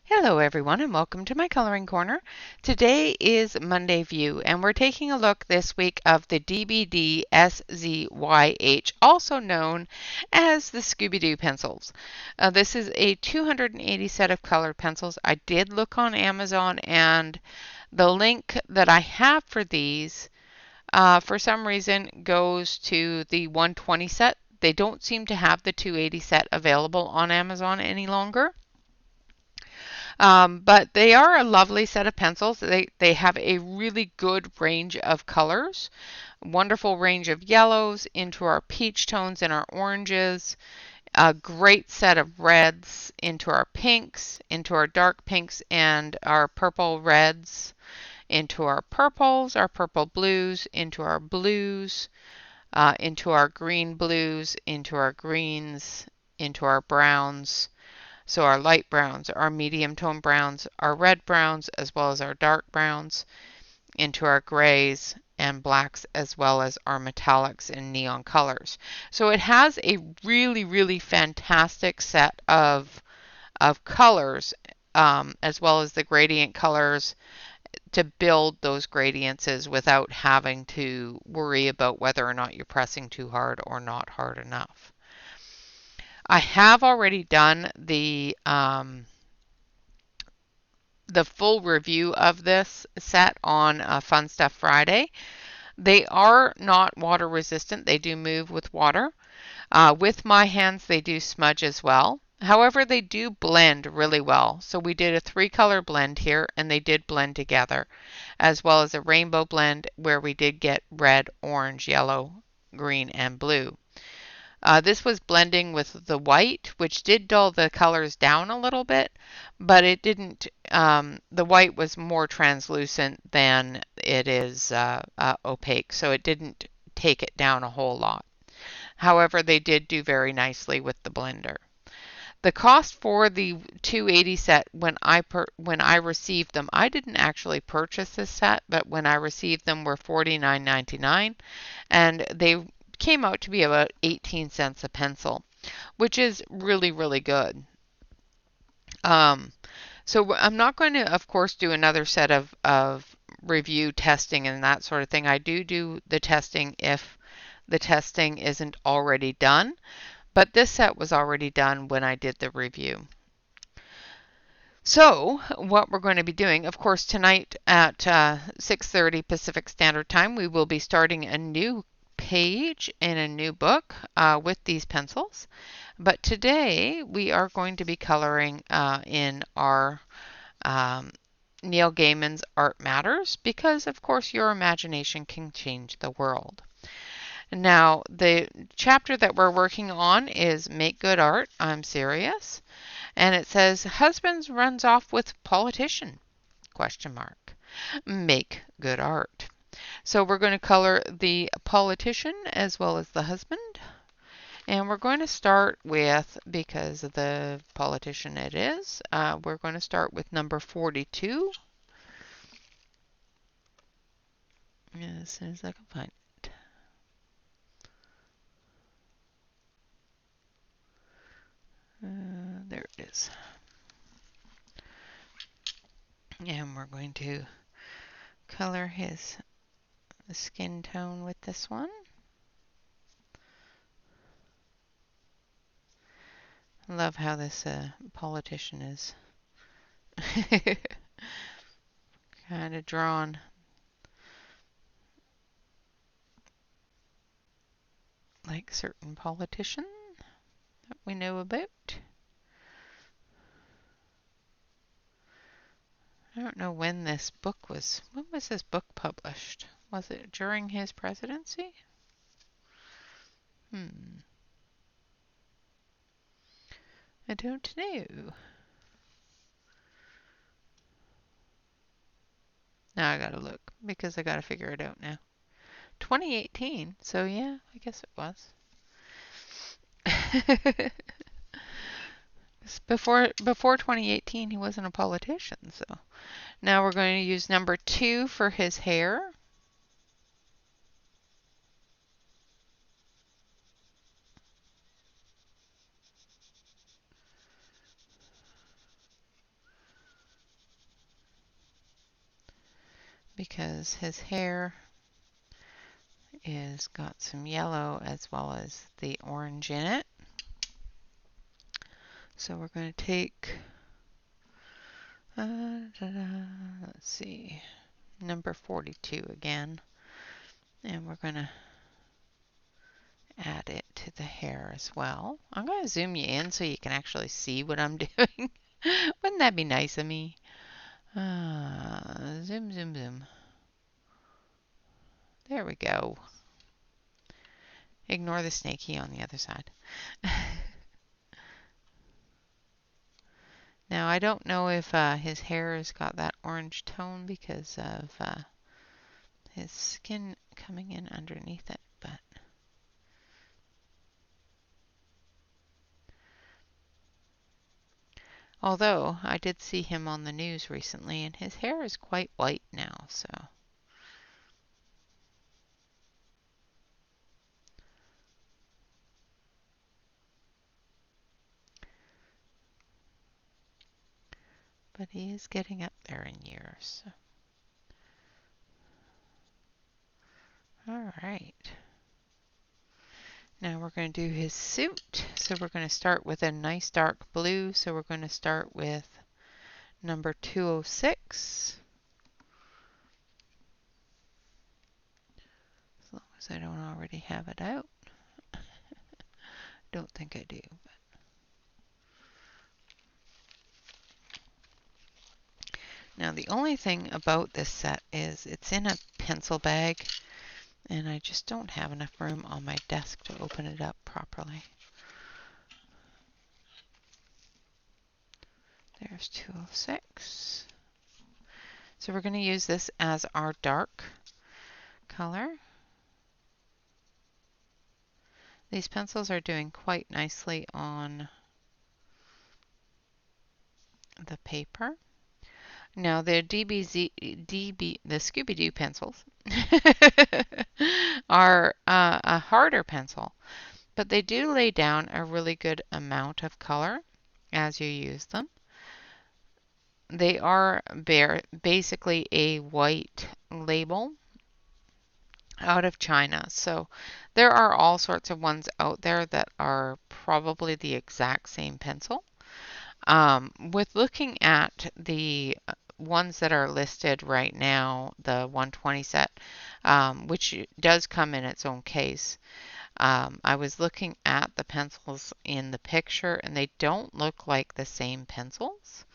Hello everyone and welcome to my coloring corner. Today is Monday View and we're taking a look this week of the Dbdszyh, also known as the Scooby-Doo pencils. This is a 280 set of colored pencils. I did look on Amazon and the link that I have for these for some reason goes to the 120 set. They don't seem to have the 280 set available on Amazon any longer. But they are a lovely set of pencils. They have a really good range of colors, wonderful range of yellows into our peach tones and our oranges, a great set of reds into our pinks, into our dark pinks and our purple reds, into our purple blues, into our blues, into our green blues, into our greens, into our browns. So our light browns, our medium tone browns, our red browns, as well as our dark browns, into our grays and blacks, as well as our metallics and neon colors. So it has a really fantastic set of colors, as well as the gradient colors to build those gradients without having to worry about whether or not you're pressing too hard or not hard enough. I have already done the full review of this set on Fun Stuff Friday. They are not water resistant. They do move with water. With my hands, they do smudge as well. However, they do blend really well. So we did a 3-color blend here, and they did blend together, as well as a rainbow blend where we did get red, orange, yellow, green, and blue. This was blending with the white, which did dull the colors down a little bit, but it didn't, the white was more translucent than it is opaque, so it didn't take it down a whole lot. However, they did do very nicely with the blender. The cost for the 280 set when I received them, I didn't actually purchase this set, but when I received them were $49.99, and they came out to be about 18 cents a pencil, which is really good. So I'm not going to, of course, do another set of review testing and that sort of thing. I do the testing if the testing isn't already done, but this set was already done when I did the review. So what we're going to be doing, of course, tonight at 6:30 Pacific Standard Time, we will be starting a new page in a new book with these pencils. But today we are going to be coloring in our Neil Gaiman's Art Matters, because of course your imagination can change the world. Now the chapter that we're working on is Make Good Art, I'm Serious. And it says, husbands runs off with politician, ? Make good art. So we're going to color the politician as well as the husband. And we're going to start with, because of the politician it is, we're going to start with number 42. As soon as I can find it. There it is. And we're going to color his skin tone with this one. I love how this politician is kind of drawn like certain politicians that we know about. I don't know when this book was. When was this book published? Was it during his presidency? I don't know. Now I gotta look because I gotta figure it out now. 2018, so yeah, I guess it was. Before 2018, he wasn't a politician, so. Now we're going to use number 2 for his hair. because his hair is got some yellow as well as the orange in it. So we're going to take, let's see, number 42 again, and we're going to add it to the hair as well. I'm going to zoom you in so you can actually see what I'm doing. Wouldn't that be nice of me? Zoom, zoom, zoom. There we go. Ignore the snaky on the other side. Now, I don't know if his hair has got that orange tone because of his skin coming in underneath it, but although I did see him on the news recently and his hair is quite white now, so. But he is getting up there in years. So. All right. Now we're going to do his suit. So we're going to start with a nice dark blue. So we're going to start with number 206. As long as I don't already have it out. Don't think I do. Now the only thing about this set is it's in a pencil bag and I just don't have enough room on my desk to open it up properly. There's 206. So we're going to use this as our dark color. These pencils are doing quite nicely on the paper. Now the the Scooby-Doo pencils are a harder pencil, but they do lay down a really good amount of color as you use them. They are basically a white label out of China. So there are all sorts of ones out there that are probably the exact same pencil. With looking at the ones that are listed right now, the 120 set, which does come in its own case, I was looking at the pencils in the picture and they don't look like the same pencils.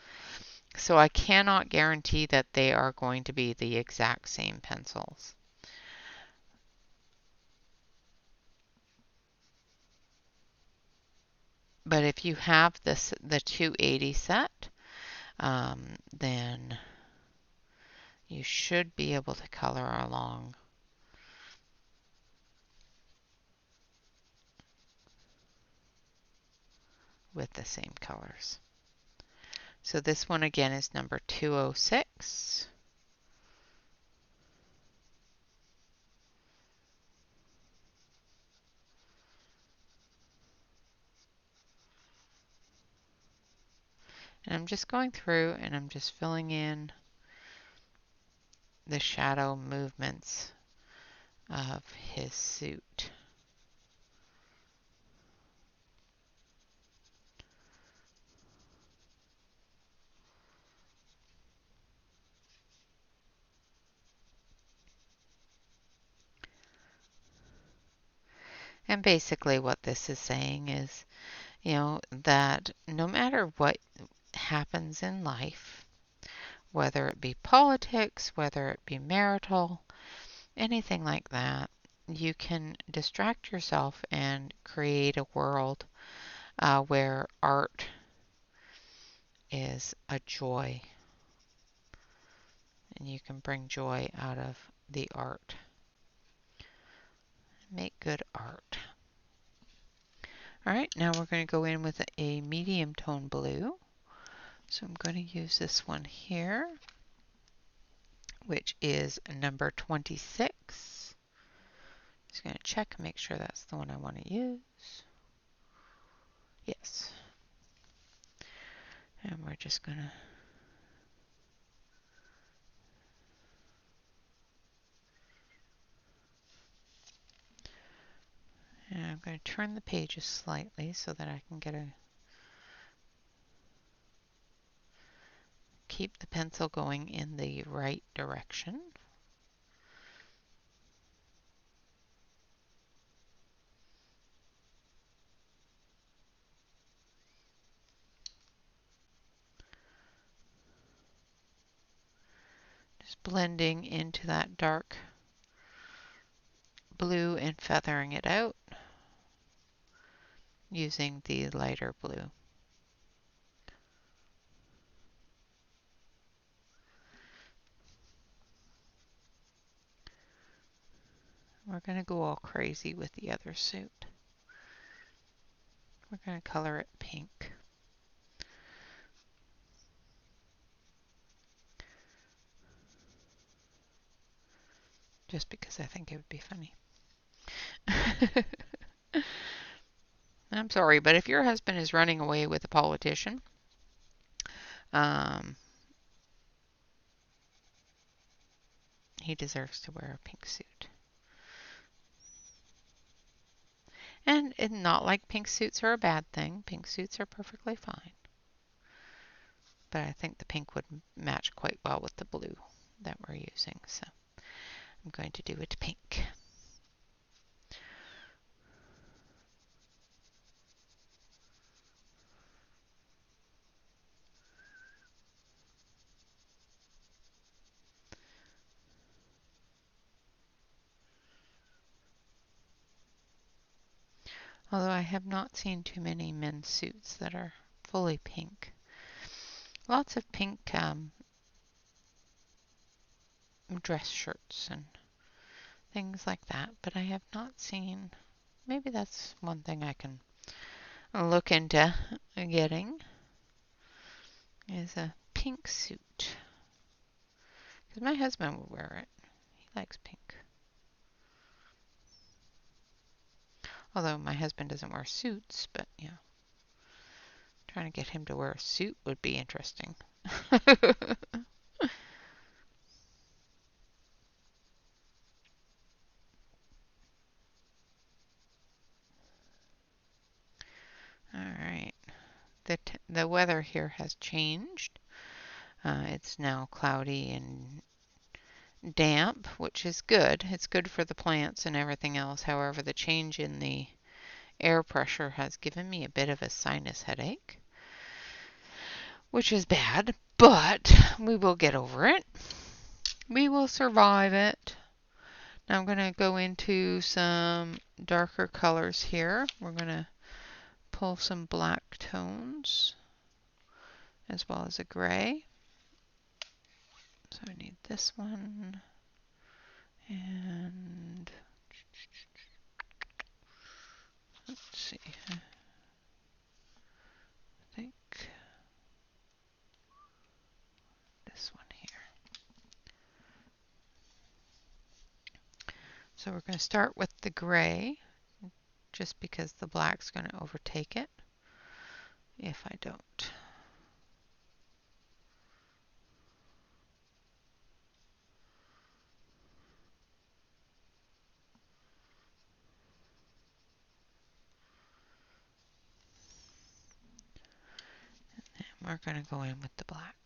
So I cannot guarantee that they are going to be the exact same pencils. But if you have the 280 set, then you should be able to color along with the same colors. So this one again is number 206. And I'm just going through and I'm just filling in the shadow movements of his suit. And basically what this is saying is, that no matter what happens in life, whether it be politics, whether it be marital, anything like that, you can distract yourself and create a world where art is a joy. And you can bring joy out of the art. Make good art. All right, now we're going to go in with a medium tone blue. So I'm going to use this one here, which is number 26. Just going to check and make sure that's the one I want to use. Yes. And we're just going to to turn the pages slightly so that I can keep the pencil going in the right direction. Just blending into that dark blue and feathering it out using the lighter blue. We're going to go all crazy with the other suit. We're going to color it pink. Just because I think it would be funny. I'm sorry, but if your husband is running away with a politician, he deserves to wear a pink suit. And it's not like pink suits are a bad thing. Pink suits are perfectly fine. But I think the pink would match quite well with the blue that we're using. So I'm going to do it pink. Although I have not seen too many men's suits that are fully pink. Lots of pink dress shirts and things like that, but I have not seen, maybe that's one thing I can look into getting, is a pink suit. Because my husband will wear it. He likes pink. Although my husband doesn't wear suits, but yeah. Trying to get him to wear a suit would be interesting. Alright. The weather here has changed. It's now cloudy and damp, which is good. It's good for the plants and everything else. However, the change in the air pressure has given me a bit of a sinus headache, which is bad, but we will get over it. We will survive it. Now I'm going to go into some darker colors here. We're going to pull some black tones as well as a gray. So I need this one and let's see. I think this one here. So we're going to start with the gray just because the black's going to overtake it if I don't. And we're going to go in with the black.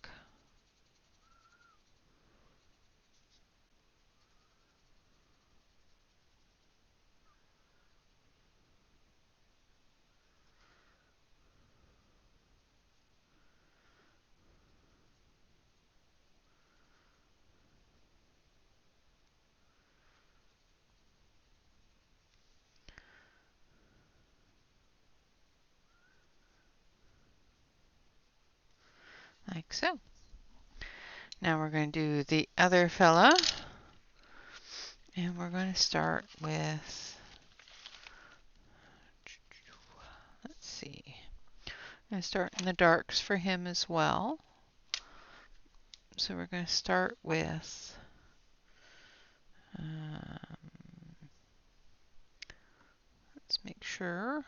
Like so. Now we're going to do the other fella. And we're going to start with, let's see, I'm going to start in the darks for him as well. So we're going to start with let's make sure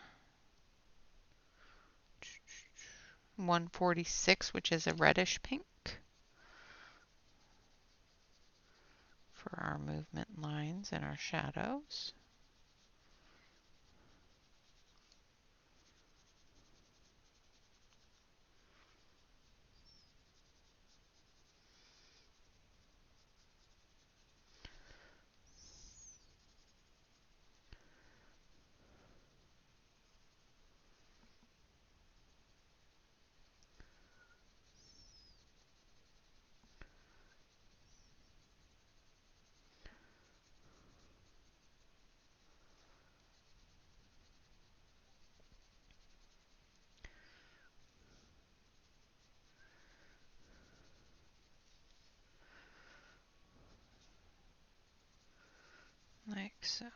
146, which is a reddish pink for our movement lines and our shadows. so.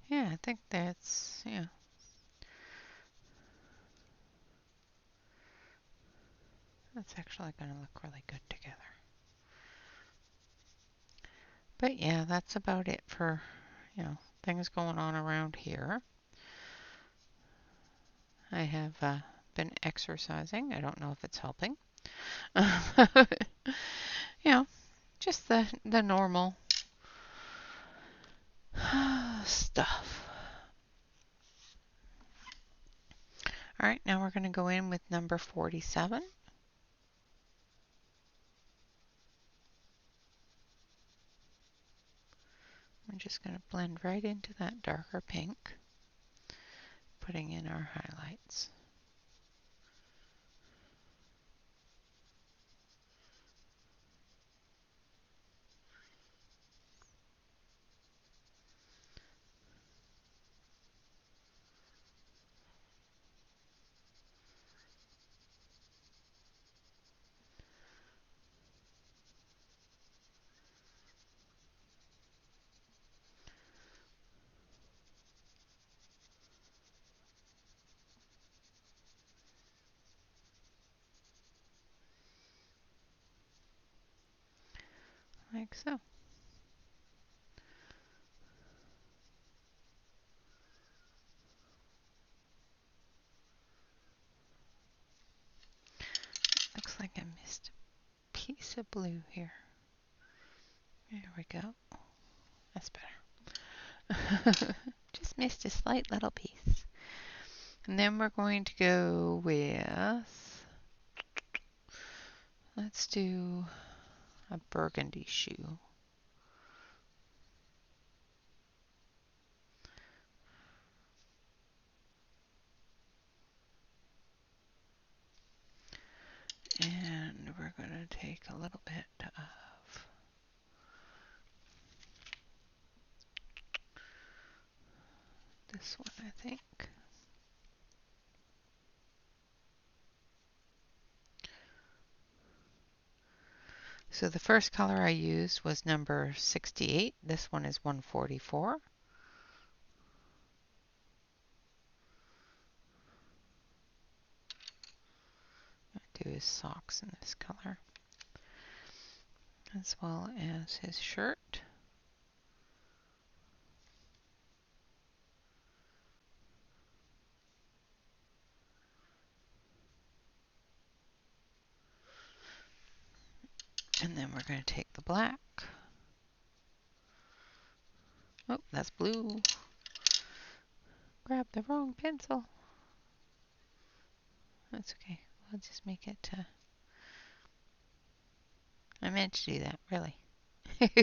Yeah, I think that's, yeah. That's actually going to look really good together. But yeah, that's about it for, things going on around here. I have been exercising. I don't know if it's helping. Just the normal stuff. All right, now we're going to go in with number 47. I'm just going to blend right into that darker pink, putting in our highlights. Like so. Looks like I missed a piece of blue here. There we go. That's better. Just missed a slight little piece. And then we're going to go with, let's do a burgundy shoe. And we're going to take a little bit of this one, I think. So the first color I used was number 68. This one is 144. I'll do his socks in this color, as well as his shirt. And then we're going to take the black. Oh, that's blue. Grab the wrong pencil. That's okay. We'll just make it, I meant to do that, really. There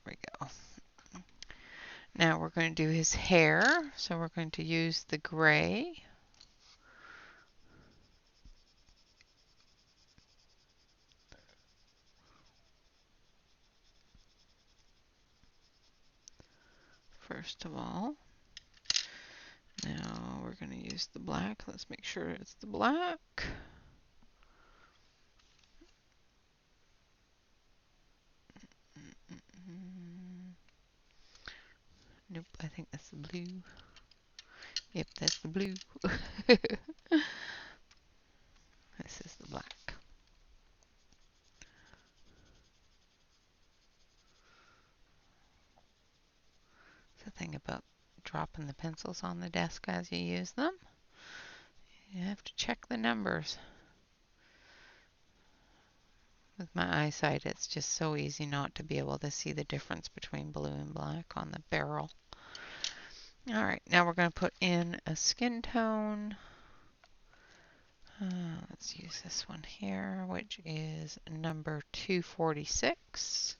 we go. Now we're going to do his hair. So we're going to use the gray. First of all. Now we're going to use the black. Let's make sure it's the black. Nope, I think that's the blue. Yep, that's the blue. This is the black. The thing about dropping the pencils on the desk as you use them, you have to check the numbers. With my eyesight, it's just so easy not to be able to see the difference between blue and black on the barrel. Alright, now we're going to put in a skin tone. Let's use this one here, which is number 246.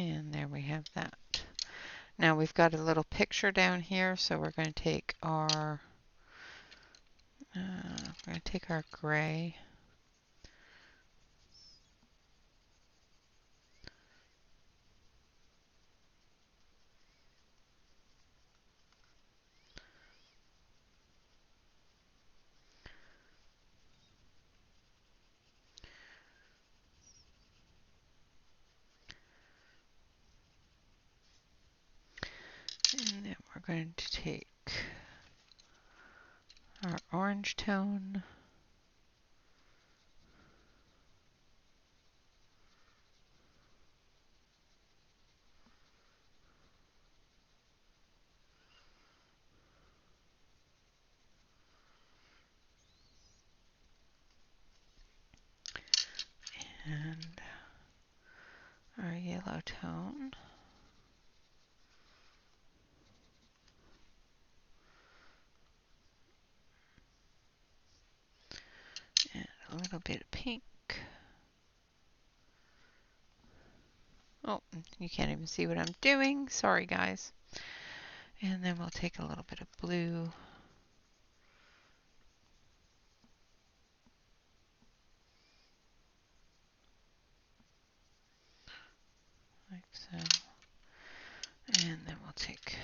And there we have that. Now we've got a little picture down here, so we're going to take our gray. And then we're going to take our orange tone. And our yellow tone. And a little bit of pink. Oh, you can't even see what I'm doing. Sorry, guys. And then we'll take a little bit of blue. Like so. And then we'll take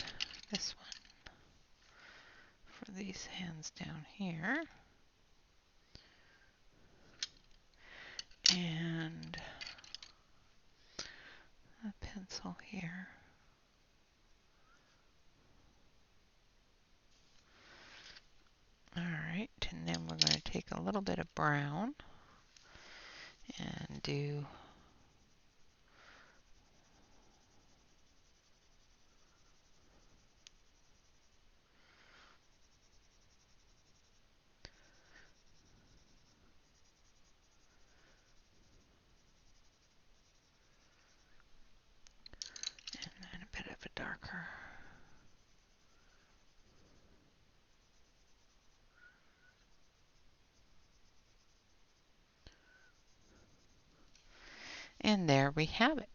this one for these hands down here. And a pencil here. Alright, and then we're going to take a little bit of brown and do and then a bit of a darker. And there we have it.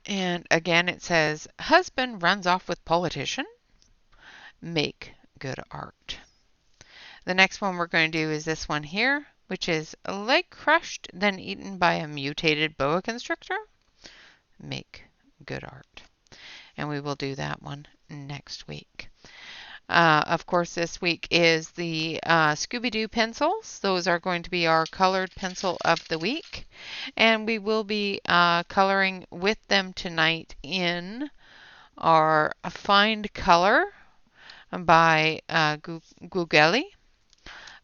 And again, it says, husband runs off with politician, make good art. The next one we're going to do is this one here, which is leg crushed, then eaten by a mutated boa constrictor, make good art. And we will do that one next week. Of course, this week is the Scooby-Doo pencils. Those are going to be our colored pencil of the week. And we will be coloring with them tonight in our Find Color by Googly.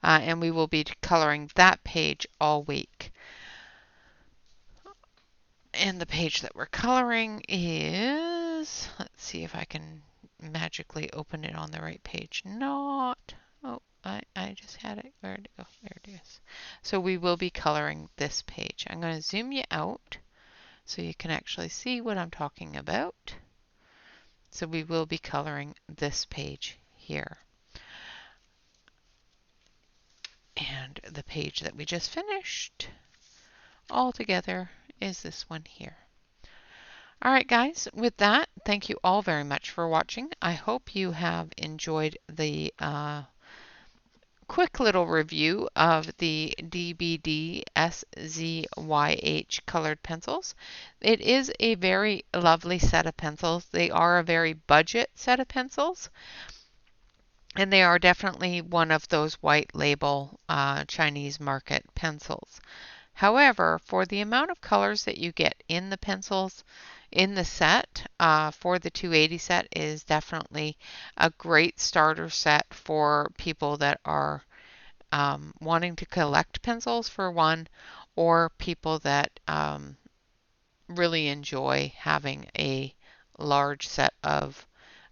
And we will be coloring that page all week. And the page that we're coloring is, let's see if I can magically open it on the right page. Not. Oh, I just had it. Where did it go? There it is. So we will be coloring this page. I'm going to zoom you out so you can actually see what I'm talking about. So we will be coloring this page here. And the page that we just finished all together is this one here. All right, guys, with that, thank you all very much for watching. I hope you have enjoyed the quick little review of the Dbdszyh colored pencils. It is a very lovely set of pencils. They are a very budget set of pencils. And they are definitely one of those white label Chinese market pencils. However, for the amount of colors that you get in the pencils in the set, for the 280 set is definitely a great starter set for people that are wanting to collect pencils for one, or people that really enjoy having a large set of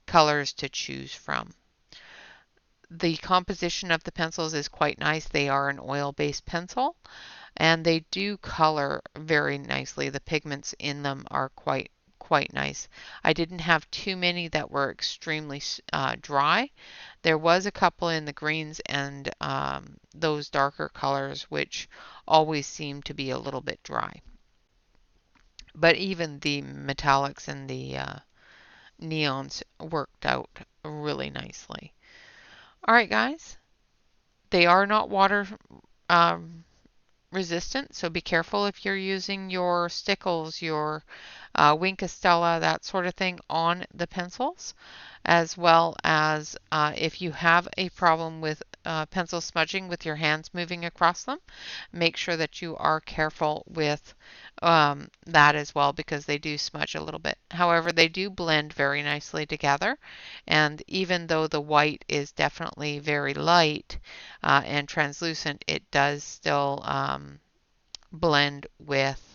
colors to choose from. The composition of the pencils is quite nice. They are an oil-based pencil, and they do color very nicely. The pigments in them are quite nice. I didn't have too many that were extremely dry. There was a couple in the greens and those darker colors, which always seem to be a little bit dry. But even the metallics and the neons worked out really nicely. All right, guys. They are not water um, resistant, so be careful if you're using your stickles, your Wink Estella, that sort of thing on the pencils, as well as if you have a problem with pencil smudging with your hands moving across them, make sure that you are careful with that as well, because they do smudge a little bit. However, they do blend very nicely together, and even though the white is definitely very light and translucent, it does still blend with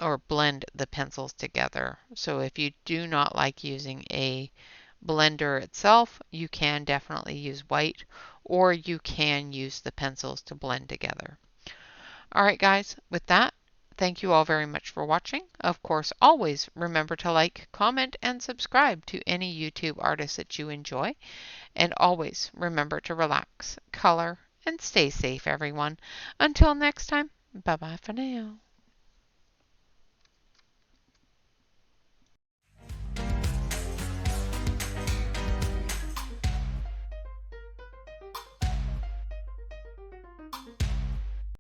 or blend the pencils together. So if you do not like using a blender itself, you can definitely use white, or you can use the pencils to blend together. All right, guys, with that, thank you all very much for watching. Of course, always remember to like, comment, and subscribe to any YouTube artist that you enjoy. And always remember to relax, color, and stay safe, everyone. Until next time, bye-bye for now.